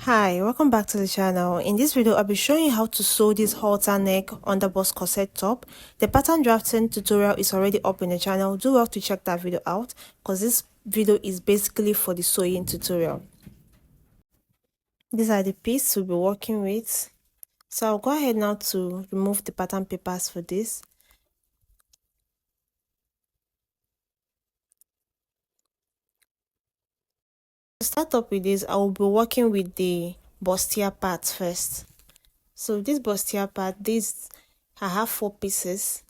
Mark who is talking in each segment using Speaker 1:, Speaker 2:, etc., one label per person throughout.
Speaker 1: Hi, welcome back to the channel. In this video, I'll be showing you how to sew this halter neck underbust corset top. The pattern drafting tutorial is already up in the channel. Do well to check that video out because this video is basically for the sewing tutorial. These are the pieces we'll be working with. So I'll go ahead now to remove the pattern papers for this. To start up with this, I will be working with the bustier part first. So this bustier part, I have 4 pieces.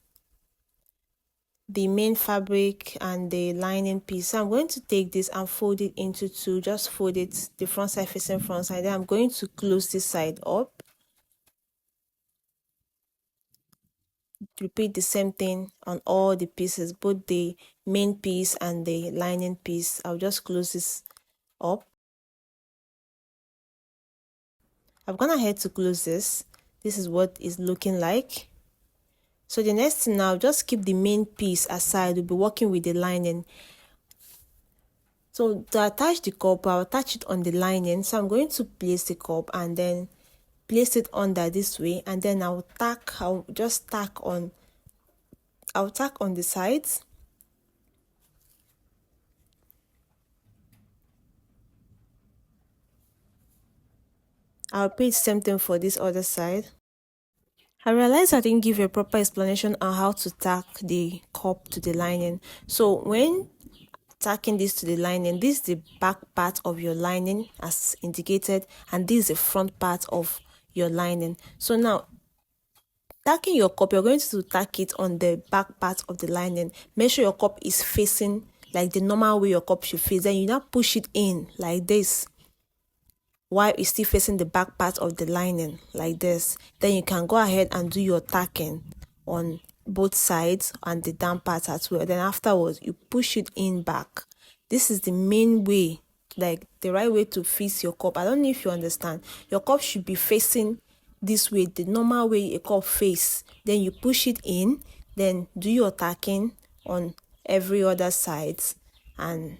Speaker 1: The main fabric and the lining piece. So I'm going to take this and fold it into 2. Just fold it, the front side facing front side. Then I'm going to close this side up. Repeat the same thing on all the pieces, both the main piece and the lining piece. I'll just close this up. I've gone ahead to close this. This is what it's looking like. So the next thing now, just keep the main piece aside. We'll be working with the lining. So to attach the cup, I'll attach it on the lining. So I'm going to place the cup and then place it under this way, and then I'll tack on the sides. I'll repeat the same thing for this other side. I realized I didn't give a proper explanation on how to tack the cup to the lining. So when tacking this to the lining, this is the back part of your lining as indicated, and this is the front part of your lining. So now tacking your cup, you're going to tack it on the back part of the lining. Make sure your cup is facing like the normal way your cup should face. Then you now push it in like this while it's still facing the back part of the lining like this. Then you can go ahead and do your tacking on both sides and the down part as well. Then afterwards, you push it in back. This is the main way, like the right way to face your cup. I don't know if you understand. Your cup should be facing this way, the normal way a cup face. Then you push it in, then do your tacking on every other side. And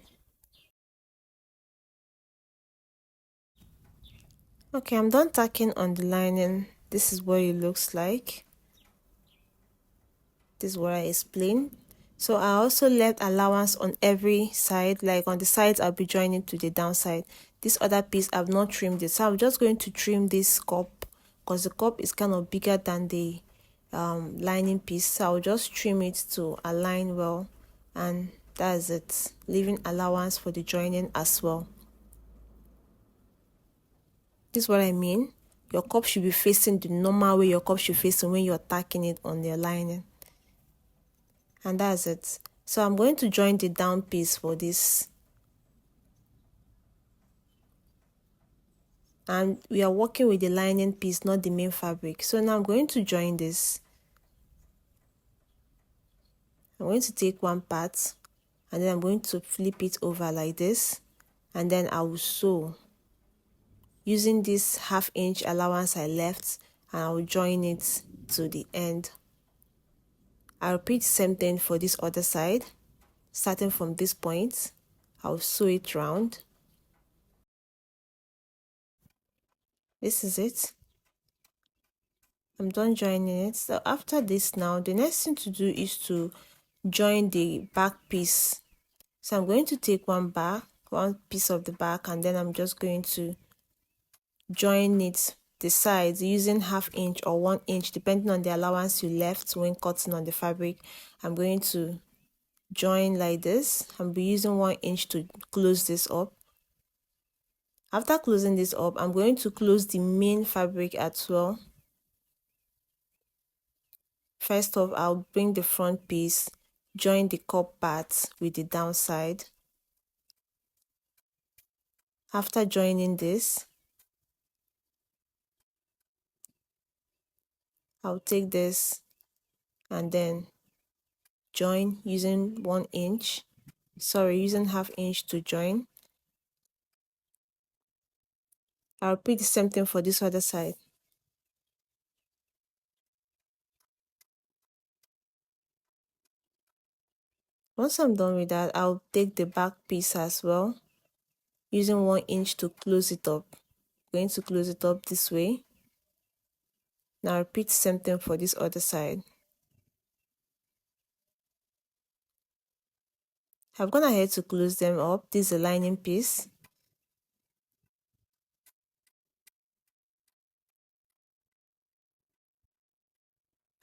Speaker 1: okay, I'm done tacking on the lining. This is what it looks like. This is what I explained. So I also left allowance on every side, like on the sides I'll be joining to the downside. This other piece I've not trimmed it, so I'm just going to trim this cup because the cup is kind of bigger than the lining piece. So I'll just trim it to align well, and that's it, leaving allowance for the joining as well. This is what I mean. Your cup should be facing the normal way your cup should face when you're tacking it on the lining. And that's it. So I'm going to join the down piece for this. And we are working with the lining piece, not the main fabric. So now I'm going to join this. I'm going to take one part and then I'm going to flip it over like this. And then I will sew using this 1/2 inch allowance I left, and I will join it to the end. I'll repeat the same thing for this other side. Starting from this point, I'll sew it round. This is it. I'm done joining it. So after this now, the next thing to do is to join the back piece. So I'm going to take one piece of the back, and then I'm just going to join it the sides using 1/2 inch or 1 inch depending on the allowance you left when cutting on the fabric. I'm going to join like this. I'll be using 1 inch to close this up. After closing this up, I'm going to close the main fabric as well. First off, I'll bring the front piece, join the cup part with the downside. After joining this, I'll take this and then join using 1 inch, using 1/2 inch to join. I'll repeat the same thing for this other side. Once I'm done with that, I'll take the back piece as well, using 1 inch to close it up. going to close it up this way. Now repeat same thing for this other side. I've gone ahead to close them up. This is a lining piece.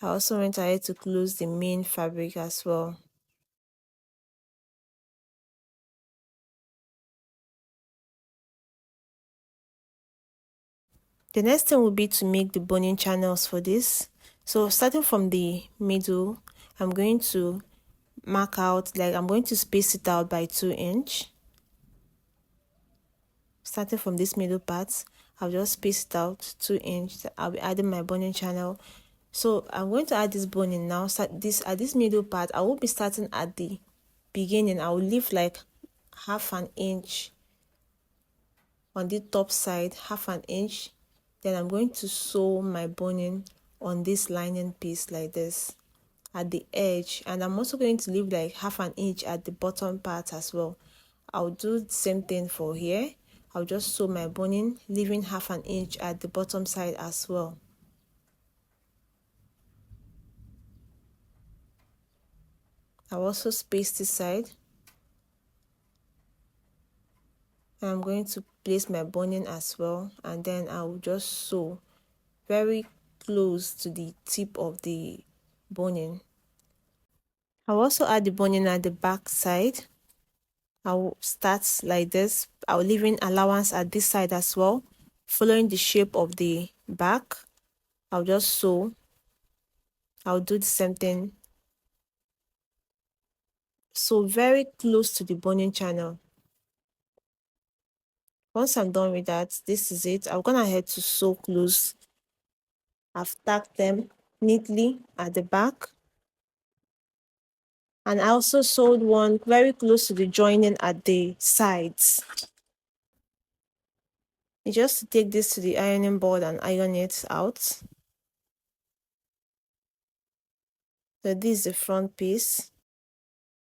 Speaker 1: I also went ahead to close the main fabric as well. The next thing will be to make the boning channels for this. So starting from the middle, I'm going to mark out, like I'm going to space it out by 2 inch. Starting from this middle part, I'll just space it out 2 inch. I'll be adding my boning channel. So I'm going to add this boning now. Start this at this middle part. I will be starting at the beginning. I will leave like half an inch on the top side, half an inch. Then I'm going to sew my boning on this lining piece like this at the edge, and I'm also going to leave like half an inch at the bottom part as well. I'll do the same thing for here. I'll just sew my boning, leaving half an inch at the bottom side as well. I'll also space this side. And I'm going to place my boning as well, and then I'll just sew very close to the tip of the boning. I'll also add the boning at the back side. I'll start like this. I'll leave in allowance at this side as well, following the shape of the back. I'll just sew. I'll do the same thing. So very close to the boning channel. Once I'm done with that, this is it. I'm gonna head to sew close. I've tacked them neatly at the back. And I also sewed one very close to the joining at the sides. You just take this to the ironing board and iron it out. So this is the front piece.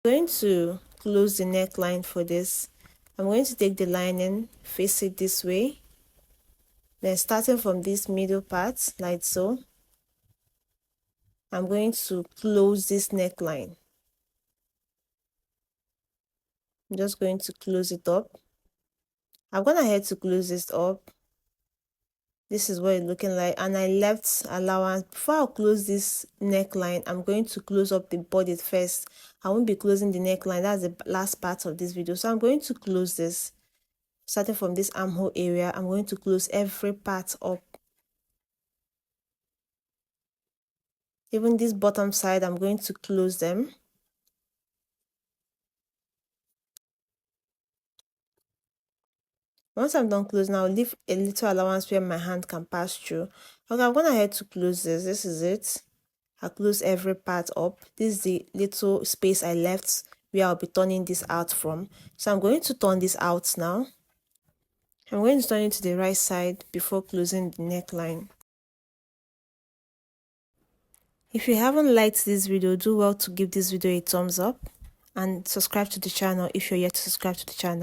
Speaker 1: I'm going to close the neckline for this. I'm going to take the lining, face it this way. Then starting from this middle part, like so, I'm going to close this neckline. I'm just going to close it up. I'm gonna head to close this up. This is what it's looking like, and I left allowance. Before I close this neckline, I'm going to close up the body first. I won't be closing the neckline. That's the last part of this video. So I'm going to close this. Starting from this armhole area, I'm going to close every part up. Even this bottom side, I'm going to close them. Once I'm done closing, I'll leave a little allowance where my hand can pass through. Okay, I'm gonna head to close this. This is it. I'll close every part up. This is the little space I left where I'll be turning this out from. So I'm going to turn this out now. I'm going to turn it to the right side before closing the neckline. If you haven't liked this video, do well to give this video a thumbs up and subscribe to the channel if you're yet to subscribe to the channel.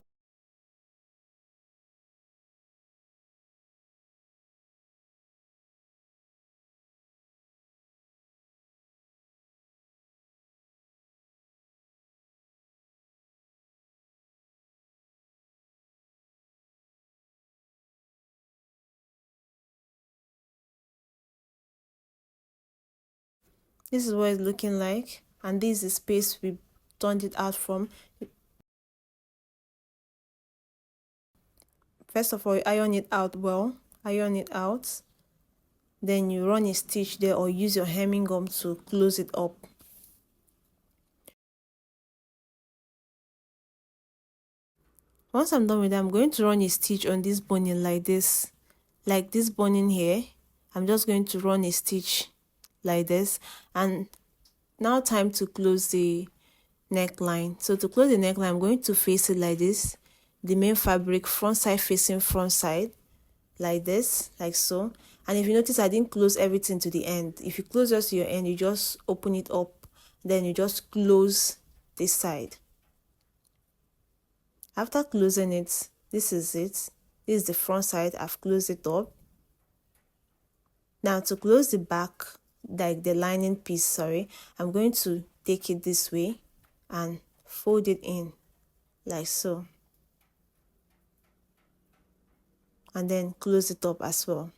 Speaker 1: This is what it's looking like, and this is the space we turned it out from. First of all, you iron it out well, iron it out, then you run a stitch there or use your hemming gum to close it up. Once I'm done with that, I'm going to run a stitch on this boning like this boning here. I'm just going to run a stitch like this, and now time to close the neckline. So to close the neckline, I'm going to face it like this, the main fabric front side facing front side, like this, like so. And if you notice, I didn't close everything to the end. If you close just to your end, you just open it up, then you just close this side. After closing it, this is it. This is the front side. I've closed it up. Now to close the back, like the lining piece, sorry, I'm going to take it this way and fold it in like so, and then close it up as well.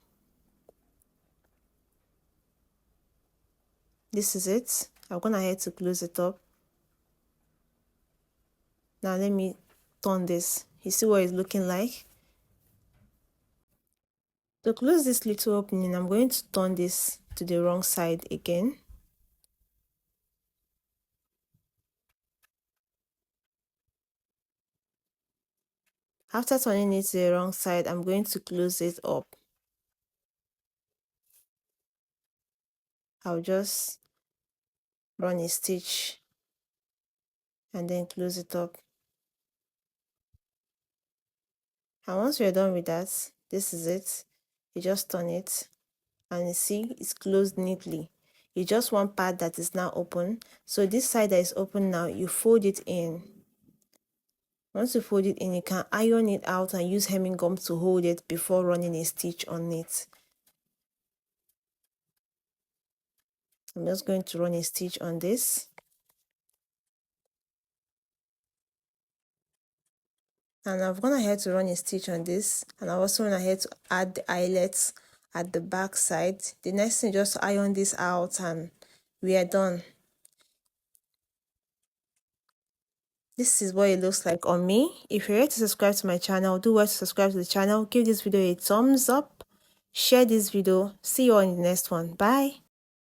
Speaker 1: This is it. I'm gonna head to close it up. Now let me turn this. You see what it's looking like? To close this little opening, I'm going to turn this to the wrong side again. After turning it to the wrong side, I'm going to close it up. I'll just run a stitch and then close it up. And once you're done with that, this is it. You just turn it and you see it's closed neatly. You just one part that is now open. So this side that is open now, you fold it in. Once you fold it in, you can iron it out and use hemming gum to hold it before running a stitch on it. I'm just going to run a stitch on this. And I've gone ahead to run a stitch on this, and I also went ahead to add the eyelets at the back side. The next thing, just iron this out and we are done. This is what it looks like on me. If you're ready to subscribe to my channel, do well to subscribe to the channel. Give this video a thumbs up. Share this video. See you all in the next one. Bye.